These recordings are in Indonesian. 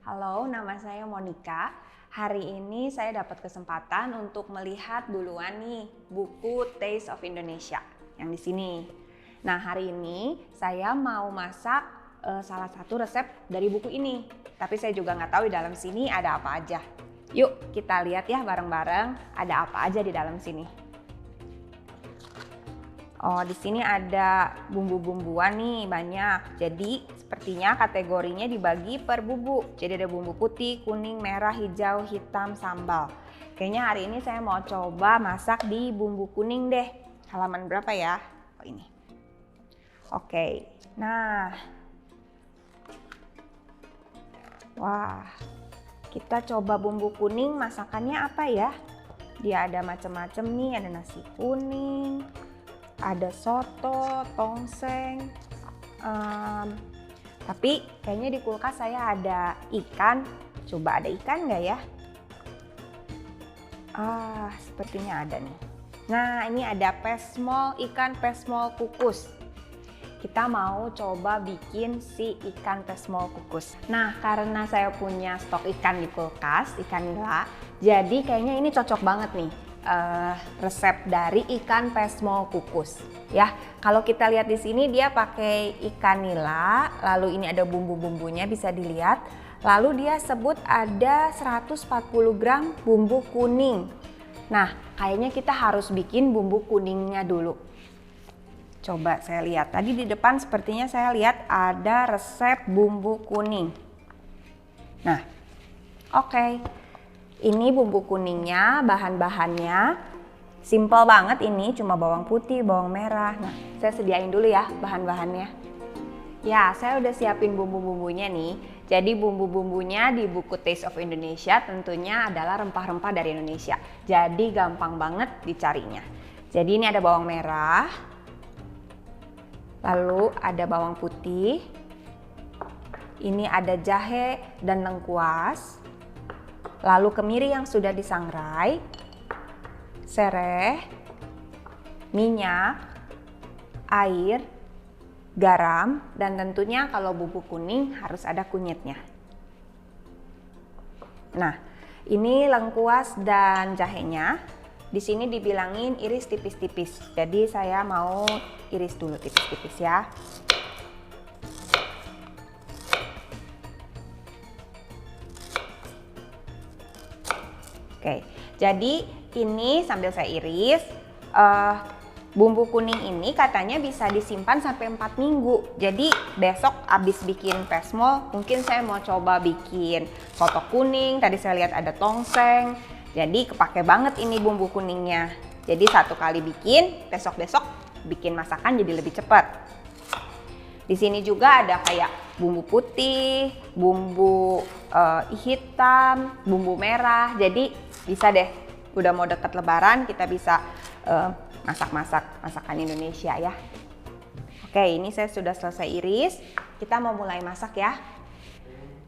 Halo, nama saya Monica. Hari ini saya dapat kesempatan untuk melihat duluan nih buku Taste of Indonesia yang di sini. Nah, hari ini saya mau masak salah satu resep dari buku ini. Tapi saya juga nggak tahu di dalam sini ada apa aja. Yuk kita lihat ya bareng-bareng ada apa aja di dalam sini. Oh, di sini ada bumbu-bumbuan nih banyak. Jadi sepertinya kategorinya dibagi per bumbu. Jadi ada bumbu putih, kuning, merah, hijau, hitam, sambal. Kayaknya hari ini saya mau coba masak di bumbu kuning deh. Halaman berapa ya? Oh, ini. Oke. Nah. Wah. Kita coba bumbu kuning masakannya apa ya? Dia ada macam-macam nih, ada nasi kuning, ada soto, tongseng, tapi kayaknya di kulkas saya ada ikan. Coba ada ikan nggak ya? Sepertinya ada nih. Nah, ini ada pesmol, ikan pesmol kukus. Kita mau coba bikin si ikan pesmol kukus. Nah, karena saya punya stok ikan di kulkas, ikan nila, jadi kayaknya ini cocok banget nih. Resep dari ikan pesmol kukus ya. Kalau kita lihat di sini dia pakai ikan nila, lalu ini ada bumbu-bumbunya bisa dilihat. Lalu dia sebut ada 140 gram bumbu kuning. Nah, kayaknya kita harus bikin bumbu kuningnya dulu. Coba saya lihat. Tadi di depan sepertinya saya lihat ada resep bumbu kuning. Nah, oke. Ini bumbu kuningnya, bahan-bahannya simple banget ini, cuma bawang putih, bawang merah. Nah, saya sediain dulu ya bahan-bahannya. Ya, saya udah siapin bumbu-bumbunya nih. Jadi bumbu-bumbunya di buku Taste of Indonesia tentunya adalah rempah-rempah dari Indonesia. Jadi gampang banget dicarinya. Jadi ini ada bawang merah, lalu ada bawang putih, ini ada jahe dan lengkuas, lalu kemiri yang sudah disangrai, sereh, minyak, air, garam, dan tentunya kalau bumbu kuning harus ada kunyitnya. Nah, ini lengkuas dan jahenya. Di sini dibilangin iris tipis-tipis. Jadi saya mau iris dulu tipis-tipis ya. Oke, jadi ini sambil saya iris, bumbu kuning ini katanya bisa disimpan sampai 4 minggu. Jadi besok abis bikin pesmol, mungkin saya mau coba bikin soto kuning. Tadi saya lihat ada tongseng, jadi kepake banget ini bumbu kuningnya. Jadi satu kali bikin, besok-besok bikin masakan jadi lebih cepat. Di sini juga ada kayak bumbu putih, bumbu hitam, bumbu merah. Jadi bisa deh, udah mau deket lebaran kita bisa masak-masak masakan Indonesia ya. Oke, ini saya sudah selesai iris. Kita mau mulai masak ya.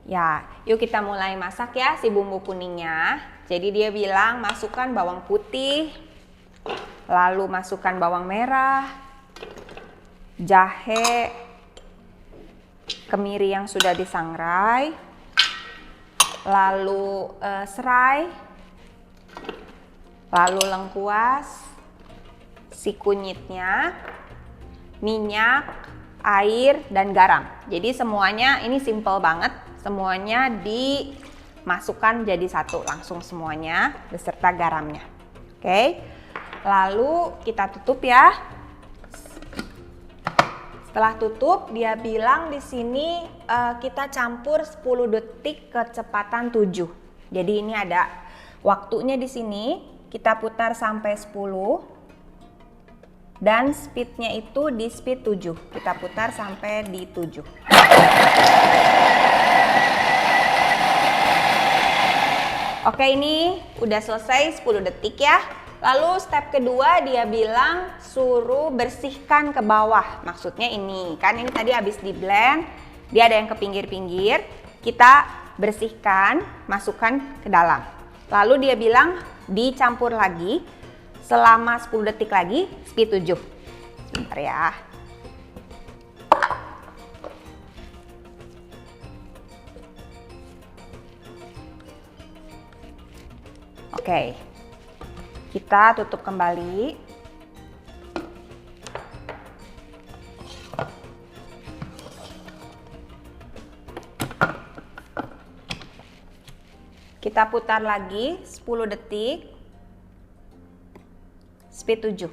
Ya, yuk kita mulai masak ya si bumbu kuningnya. Jadi dia bilang masukkan bawang putih, lalu masukkan bawang merah, jahe, kemiri yang sudah disangrai, lalu serai, lalu lengkuas, si kunyitnya, minyak, air, dan garam. Jadi semuanya ini simple banget, semuanya dimasukkan jadi satu langsung semuanya beserta garamnya. Oke, lalu kita tutup ya. Setelah tutup, dia bilang di sini kita campur 10 detik kecepatan 7. Jadi ini ada waktunya di sini, kita putar sampai 10 dan speednya itu di speed 7. Kita putar sampai di 7. Oke, ini udah selesai 10 detik ya. Lalu step kedua dia bilang suruh bersihkan ke bawah. Maksudnya ini, kan ini tadi habis di blend, dia ada yang ke pinggir-pinggir. Kita bersihkan, masukkan ke dalam. Lalu dia bilang dicampur lagi selama 10 detik lagi, speed 7. Sebentar ya. Oke, kita tutup kembali. Kita putar lagi 10 detik. Speed 7.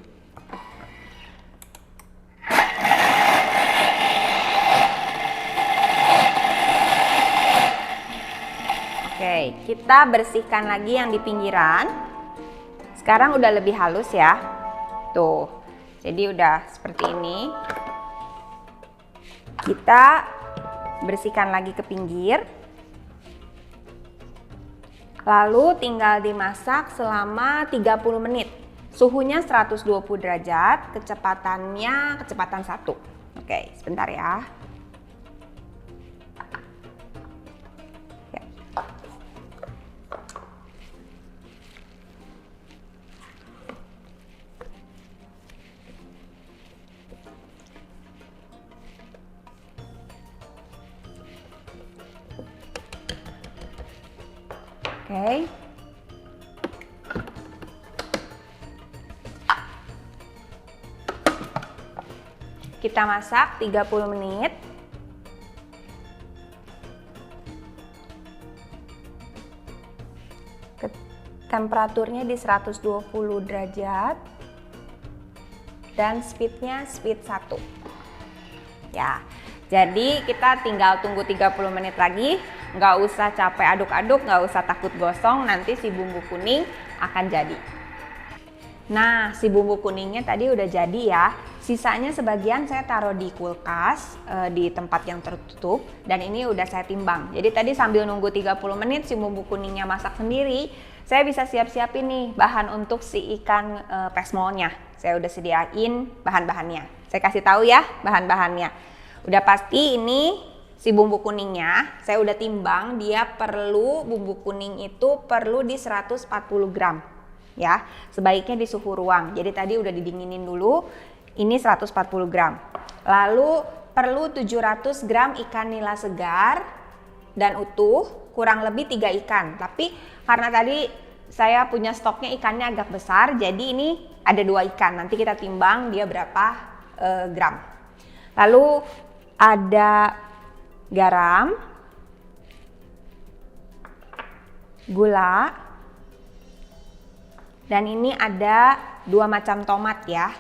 Oke, kita bersihkan lagi yang di pinggiran. Sekarang udah lebih halus ya. Tuh, jadi udah seperti ini. Kita bersihkan lagi ke pinggir. Lalu tinggal dimasak selama 30 menit. Suhunya 120 derajat, kecepatannya kecepatan 1. Oke, sebentar ya. Oke. Kita masak 30 menit. Temperaturnya di 120 derajat. Dan speednya speed 1. Ya. Jadi kita tinggal tunggu 30 menit lagi. Nggak usah capek aduk-aduk, nggak usah takut gosong, nanti si bumbu kuning akan jadi. Nah, si bumbu kuningnya tadi udah jadi ya. Sisanya sebagian saya taruh di kulkas, di tempat yang tertutup, dan ini udah saya timbang. Jadi tadi sambil nunggu 30 menit si bumbu kuningnya masak sendiri, saya bisa siap-siapin nih bahan untuk si ikan pesmolnya. Saya udah sediain bahan-bahannya. Saya kasih tahu ya bahan-bahannya. Udah pasti ini si bumbu kuningnya, saya udah timbang, dia perlu, bumbu kuning itu perlu di 140 gram ya, sebaiknya di suhu ruang. Jadi tadi udah didinginin dulu, ini 140 gram. Lalu perlu 700 gram ikan nila segar dan utuh, kurang lebih 3 ikan. Tapi karena tadi saya punya stoknya ikannya agak besar, jadi ini ada 2 ikan, nanti kita timbang dia berapa gram. Lalu ada garam, gula, dan ini ada 2 macam tomat ya.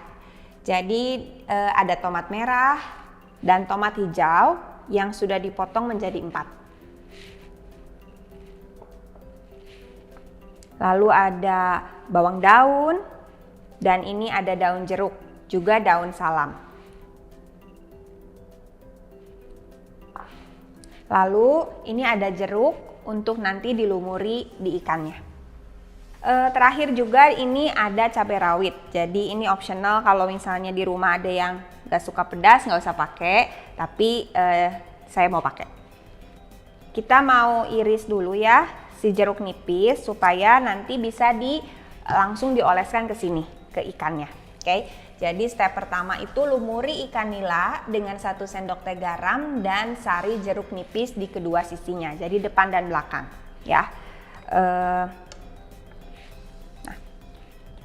Jadi ada tomat merah dan tomat hijau yang sudah dipotong menjadi 4. Lalu ada bawang daun dan ini ada daun jeruk, juga daun salam. Lalu ini ada jeruk untuk nanti dilumuri di ikannya. Terakhir juga ini ada cabai rawit. Jadi ini optional kalau misalnya di rumah ada yang gak suka pedas nggak usah pakai. Tapi saya mau pakai. Kita mau iris dulu ya si jeruk nipis supaya nanti bisa langsung dioleskan ke sini ke ikannya. Oke. Jadi step pertama itu lumuri ikan nila dengan 1 sendok teh garam dan sari jeruk nipis di kedua sisinya. Jadi depan dan belakang ya. Nah,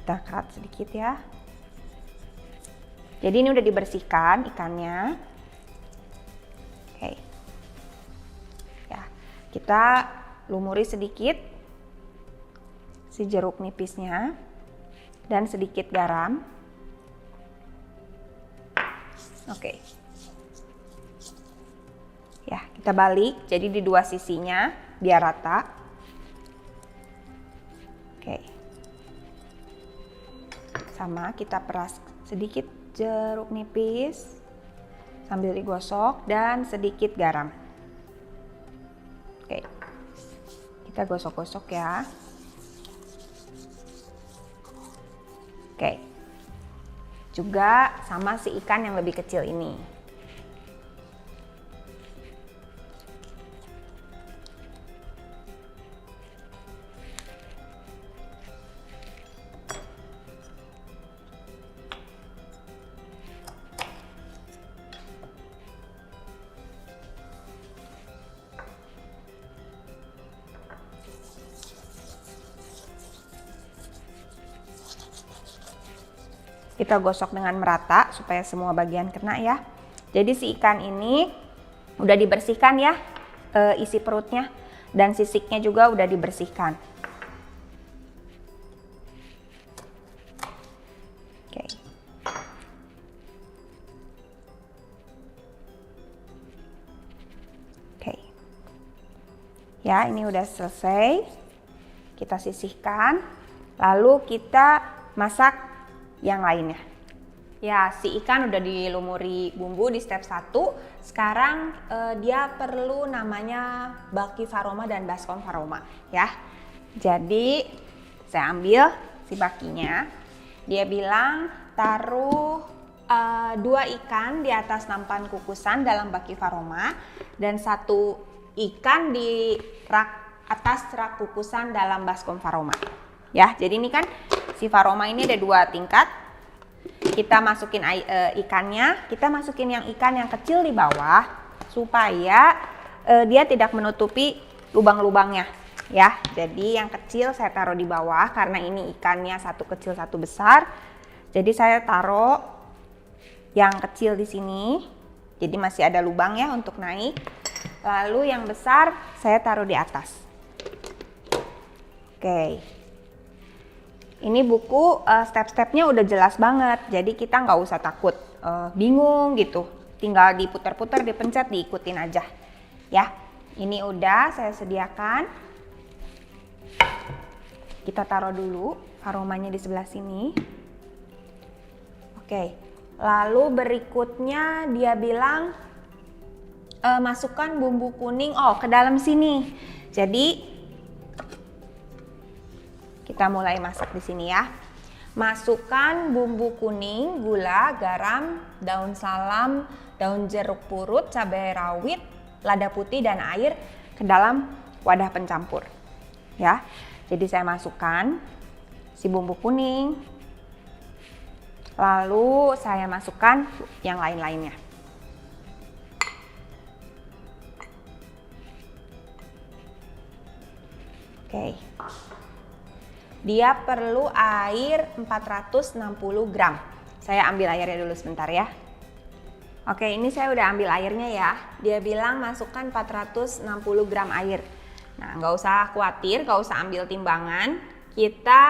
kita cut sedikit ya. Jadi ini udah dibersihkan ikannya. Oke. Ya, kita lumuri sedikit si jeruk nipisnya dan sedikit garam. Oke. Ya, kita balik jadi di dua sisinya biar rata. Oke. Sama kita peras sedikit jeruk nipis sambil digosok dan sedikit garam. Oke. Kita gosok-gosok ya. Oke. Juga sama si ikan yang lebih kecil ini. kita gosok dengan merata supaya semua bagian kena ya. Jadi si ikan ini udah dibersihkan ya, isi perutnya dan sisiknya juga udah dibersihkan. Oke. Oke. Ya, ini udah selesai. Kita sisihkan, lalu kita masak yang lainnya. Ya, si ikan udah dilumuri bumbu di step 1. Sekarang dia perlu namanya baki faroma dan baskom faroma ya. Jadi saya ambil si bakinya. Dia bilang taruh 2 ikan di atas nampan kukusan dalam baki faroma dan 1 ikan di atas rak kukusan dalam baskom faroma. Ya, jadi ini kan si faroma ini ada 2 tingkat. Kita masukin ikannya, kita masukin ikan yang kecil di bawah supaya dia tidak menutupi lubang-lubangnya ya. Jadi yang kecil saya taruh di bawah karena ini ikannya 1 kecil 1 besar. Jadi saya taruh yang kecil di sini. Jadi masih ada lubang ya untuk naik. Lalu yang besar saya taruh di atas. Oke. Ini buku step-stepnya udah jelas banget, jadi kita nggak usah takut bingung gitu. Tinggal diputar-putar, dipencet, diikutin aja. Ya, ini udah saya sediakan. Kita taruh dulu aromanya di sebelah sini. Oke, lalu berikutnya dia bilang masukkan bumbu kuning ke dalam sini. Jadi kita mulai masak di sini ya. Masukkan bumbu kuning, gula, garam, daun salam, daun jeruk purut, cabai rawit, lada putih dan air ke dalam wadah pencampur. Ya. Jadi saya masukkan si bumbu kuning. Lalu saya masukkan yang lain-lainnya. Oke. Dia perlu air 460 gram. Saya ambil airnya dulu sebentar ya. Oke, ini saya udah ambil airnya ya. Dia bilang masukkan 460 gram air. Nah, nggak usah khawatir, nggak usah ambil timbangan. Kita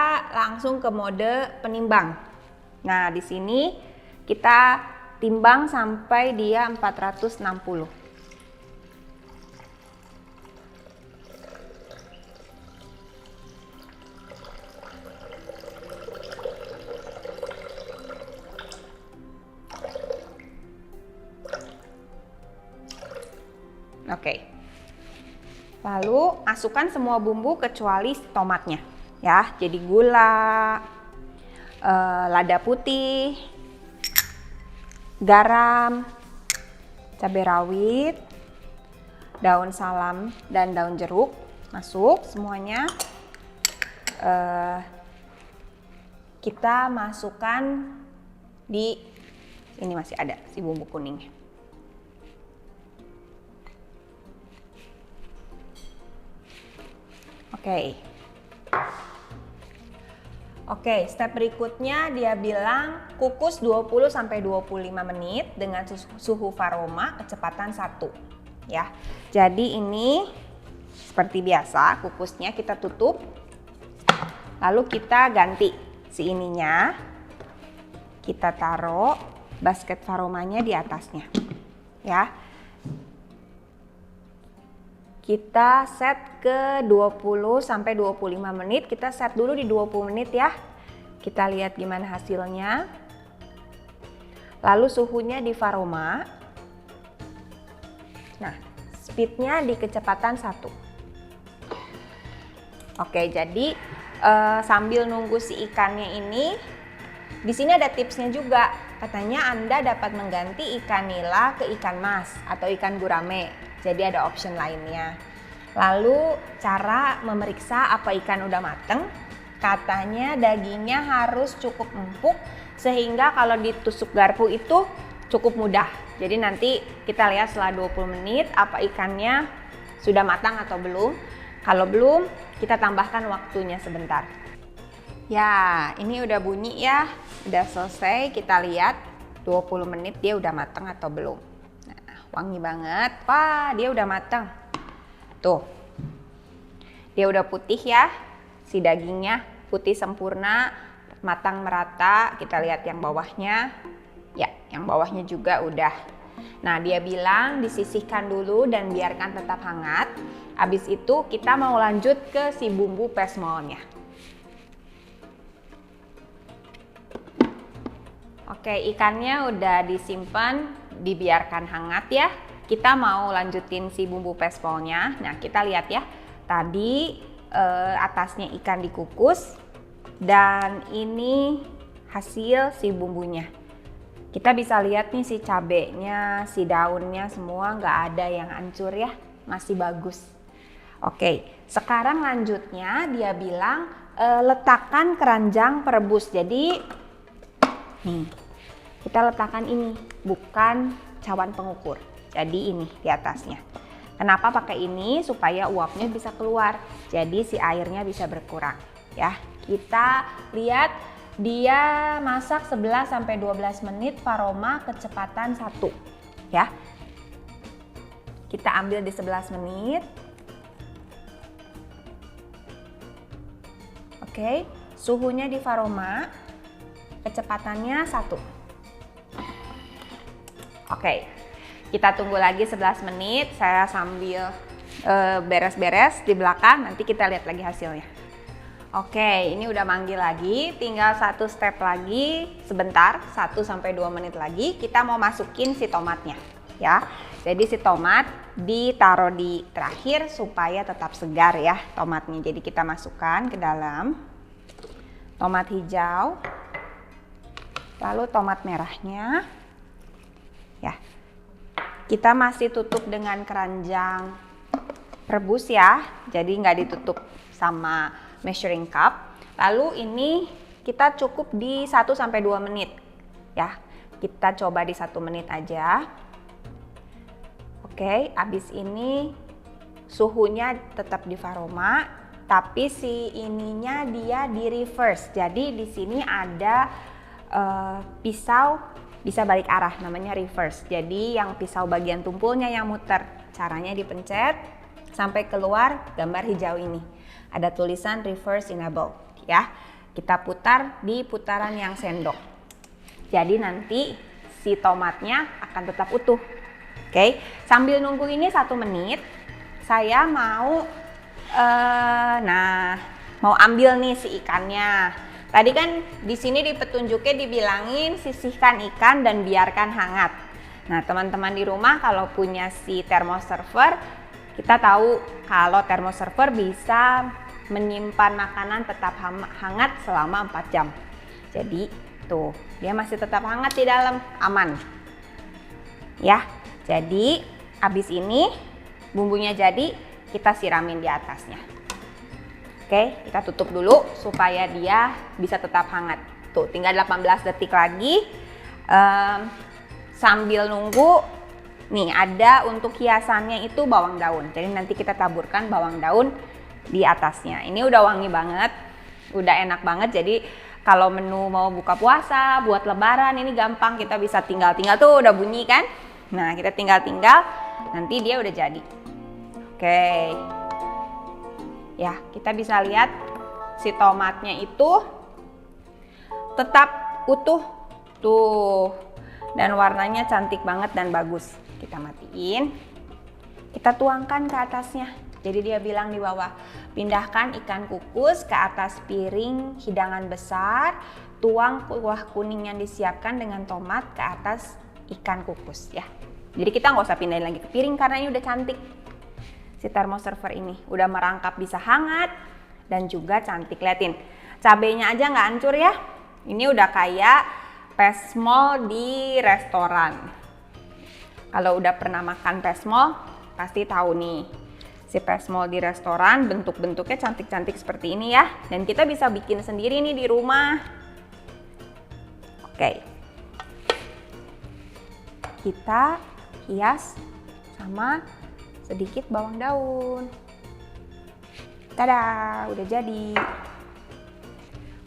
langsung ke mode penimbang. Nah, di sini kita timbang sampai dia 460. Oke. Lalu masukkan semua bumbu kecuali tomatnya, ya. Jadi gula, lada putih, garam, cabai rawit, daun salam dan daun jeruk masuk semuanya. Kita masukkan di ini masih ada si bumbu kuningnya. Oke, step berikutnya dia bilang kukus 20-25 menit dengan suhu faroma kecepatan 1. Ya. Jadi ini seperti biasa kukusnya kita tutup. Lalu kita ganti si ininya. Kita taruh basket faromanya di atasnya. Ya. Kita set ke 20-25 menit. Kita set dulu di 20 menit ya. Kita lihat gimana hasilnya. Lalu suhunya di faroma. Nah, speednya di kecepatan 1. Oke, jadi sambil nunggu si ikannya ini, di sini ada tipsnya juga. Katanya Anda dapat mengganti ikan nila ke ikan mas atau ikan gurame. Jadi ada option lainnya. Lalu cara memeriksa apa ikan udah mateng, katanya dagingnya harus cukup empuk sehingga kalau ditusuk garpu itu cukup mudah. Jadi nanti kita lihat setelah 20 menit apa ikannya sudah matang atau belum. Kalau belum, kita tambahkan waktunya sebentar. Ya, ini udah bunyi ya udah selesai, kita lihat 20 menit dia udah matang atau belum. Nah, wangi banget. Wah, dia udah matang. Tuh. Dia udah putih ya. Si dagingnya putih sempurna, matang merata. Kita lihat yang bawahnya. Ya, yang bawahnya juga udah. Nah, dia bilang disisihkan dulu dan biarkan tetap hangat. Habis itu kita mau lanjut ke si bumbu pesmolnya. Oke, ikannya udah disimpan, dibiarkan hangat ya. Kita mau lanjutin si bumbu pesmolnya. Nah, kita lihat ya. Tadi atasnya ikan dikukus dan ini hasil si bumbunya. Kita bisa lihat nih si cabenya, si daunnya semua nggak ada yang hancur ya, masih bagus. Oke, sekarang lanjutnya dia bilang letakkan keranjang perebus. Jadi nih, kita letakkan ini, bukan cawan pengukur. Jadi ini di atasnya. Kenapa pakai ini? Supaya uapnya bisa keluar. Jadi si airnya bisa berkurang. Ya, kita lihat dia masak 11-12 menit, Paroma kecepatan 1. Ya. Kita ambil di 11 menit. Oke, suhunya di Paroma kecepatannya 1. Oke, kita tunggu lagi 11 menit. Saya sambil beres-beres di belakang, nanti kita lihat lagi hasilnya. Oke, ini udah manggil lagi, tinggal satu step lagi, sebentar, 1-2 menit lagi, kita mau masukin si tomatnya, ya. Jadi si tomat ditaruh di terakhir supaya tetap segar ya tomatnya. Jadi kita masukkan ke dalam tomat hijau, lalu tomat merahnya, ya. Kita masih tutup dengan keranjang rebus ya, jadi nggak ditutup sama measuring cup. Lalu ini kita cukup di 1-2 menit ya. Kita coba di 1 menit aja. Oke, habis ini suhunya tetap di Paroma, tapi si ininya dia di reverse. Jadi di sini ada pisau bisa balik arah, namanya reverse. Jadi yang pisau bagian tumpulnya yang muter. Caranya dipencet sampai keluar gambar hijau ini. Ada tulisan reverse enable ya. Kita putar di putaran yang sendok. Jadi nanti si tomatnya akan tetap utuh. Oke, sambil nunggu ini 1 menit, saya mau mau ambil nih si ikannya. Tadi kan di sini di petunjuknya dibilangin sisihkan ikan dan biarkan hangat. Nah, teman-teman di rumah kalau punya si thermoserver, kita tahu kalau thermoserver bisa menyimpan makanan tetap hangat selama 4 jam. Jadi tuh, dia masih tetap hangat di dalam, aman. Ya, jadi habis ini bumbunya jadi, kita siramin di atasnya. Oke, kita tutup dulu supaya dia bisa tetap hangat. Tuh, tinggal 18 detik lagi. Sambil nunggu, nih ada untuk hiasannya itu bawang daun. Jadi nanti kita taburkan bawang daun di atasnya. Ini udah wangi banget, udah enak banget. Jadi kalau menu mau buka puasa, buat lebaran, ini gampang. Kita bisa tinggal-tinggal tuh udah bunyi kan. Nah, kita tinggal-tinggal, nanti dia udah jadi. Oke. Ya, kita bisa lihat si tomatnya itu tetap utuh tuh, dan warnanya cantik banget dan bagus. Kita matiin, kita tuangkan ke atasnya. Jadi dia bilang di bawah, pindahkan ikan kukus ke atas piring hidangan besar, tuang kuah kuning yang disiapkan dengan tomat ke atas ikan kukus ya. Jadi kita nggak usah pindahin lagi ke piring karena ini udah cantik. Si thermoserver ini udah merangkap, bisa hangat dan juga cantik. Liatin, cabenya aja nggak hancur ya. Ini udah kayak pesmol di restoran. Kalau udah pernah makan pesmol pasti tahu nih, si pesmol di restoran bentuk-bentuknya cantik-cantik seperti ini ya. Dan kita bisa bikin sendiri nih di rumah. Oke, kita hias sama sedikit bawang daun. Tada, udah jadi.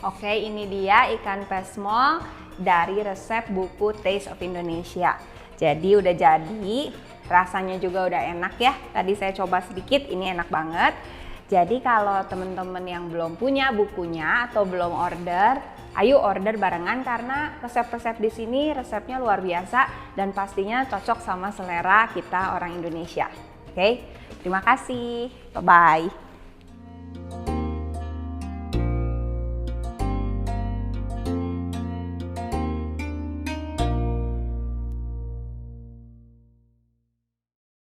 Oke, ini dia ikan pesmol dari resep buku Taste of Indonesia. Jadi udah jadi, rasanya juga udah enak ya. Tadi saya coba sedikit, ini enak banget. Jadi kalau teman-teman yang belum punya bukunya atau belum order, ayo order barengan karena resep-resep di sini resepnya luar biasa dan pastinya cocok sama selera kita orang Indonesia. Oke, terima kasih. Bye-bye.